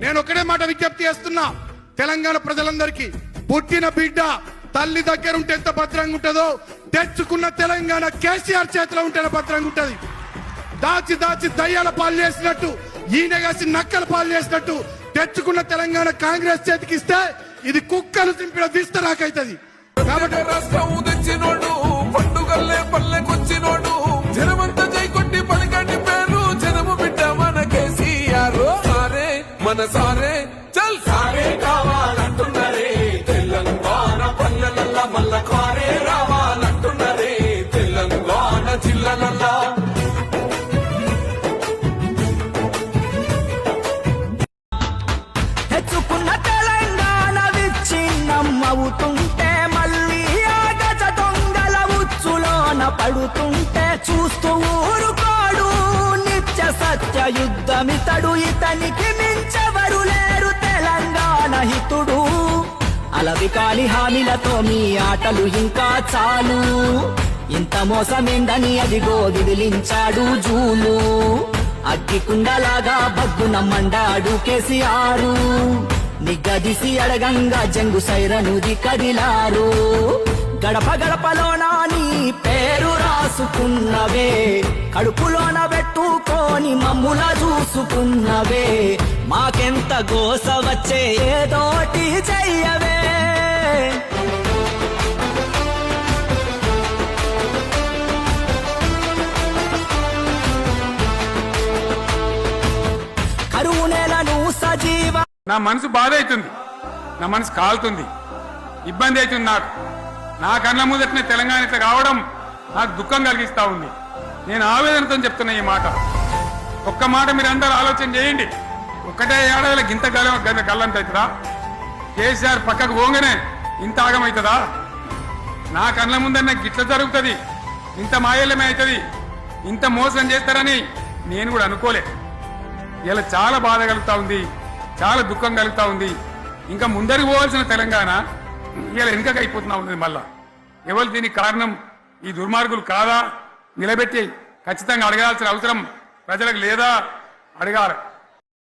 నేను ఒకటే మాట విజ్ఞప్తి చేస్తున్నా తెలంగాణ ప్రజలందరికీ, పుట్టిన బిడ్డ తల్లి దగ్గర ఉంటే ఎంత భద్రంగా ఉంటుందో తెచ్చుకున్న తెలంగాణ కేసీఆర్ చేతిలో ఉంటేనే భద్రంగా ఉంటది. దాచి దాచి దయ్యాల పాలు చేసినట్టు, ఈయనగాసి నక్కల పాలు చేసినట్టు తెచ్చుకున్న తెలంగాణ కాంగ్రెస్ చేతికి ఇస్తే ఇది కుక్కలు చింపిన విస్తరాకైతది. కాబట్టి రాష్ట్రం తెచ్చినోడు పండుగల్లే పల్లెకొచ్చినోడు జనమంతా జై కొట్టి పలికండి పేరు జనము బిడ్డ మన కేసీఆర్ సారే మన సారే చల్ సారే కావాలంటున్నరే తెలంగాణ పల్లెలల్లా మల్ల కారే రావాలంటున్నరే తెలంగాణ జిల్లాలల్లా తెచ్చుకున్న తెలంగాణ విచ్ఛిన్నమవుతుంటే మళ్ళీ ఆగజ దొంగల ఉచ్చులోన పడుతుంటే చూస్తూ ఊరుకోడు నిత్య సత్య యుద్ధమితడు ఇతనికి మించెవరు లేరు తెలంగాణ హితుడు అలవి కాని హామీలతో మీ ఆటలు ఇంకా చాలు ఇంత మోసమేందని అదిగో విదిలించాడు జూలు అగ్గికుండలాగా బగ్గున మండాడు కేసీఆర్ నిగ్గదిసి అడగంగా జంగు సైరనుది కదిలారు గడప గడపలోన నీ పేరు రాసుకున్నవే కడుపులోన పెట్టుకొని మమ్ముల చూసుకున్నవే మాకెంత గోస వచ్చే ఏదోటి చెయ్యవే కరువు నెలను సజీవ నా మనసు బాధ అవుతుంది, నా మనసు కాలుతుంది, ఇబ్బంది అవుతుంది. నా కళ్ళ ముందటనే తెలంగాణ ఇట్లా కావడం నాకు దుఃఖం కలిగిస్తా ఉంది. నేను ఆవేదనతో చెప్తున్నా ఈ మాట. ఒక్క మాట మీరు అందరూ ఆలోచన చేయండి. ఒక్కటే ఏడాదిలో గింత గల్లంత అవుతుందా? కేసీఆర్ పక్కకు పోగానే ఇంత ఆగమవుతుందా? నా కళ్ళ ముందన్న గిట్ల జరుగుతుంది, ఇంత మాయల్యమే అవుతుంది, ఇంత మోసం చేస్తారని నేను కూడా అనుకోలే. ఇలా చాలా బాధ కలుగుతా ఉంది, చాలా దుఃఖం కలుగుతా ఉంది. ఇంకా ముందరికి పోవాల్సిన తెలంగాణ ఇలా వెనుకగా అయిపోతున్నా ఉంది. మళ్ళా ఎవరు దీనికి కారణం? ఈ దుర్మార్గులు కాదా? నిలబెట్టి ఖచ్చితంగా అడగాల్సిన అవసరం ప్రజలకు లేదా? అడగాలి.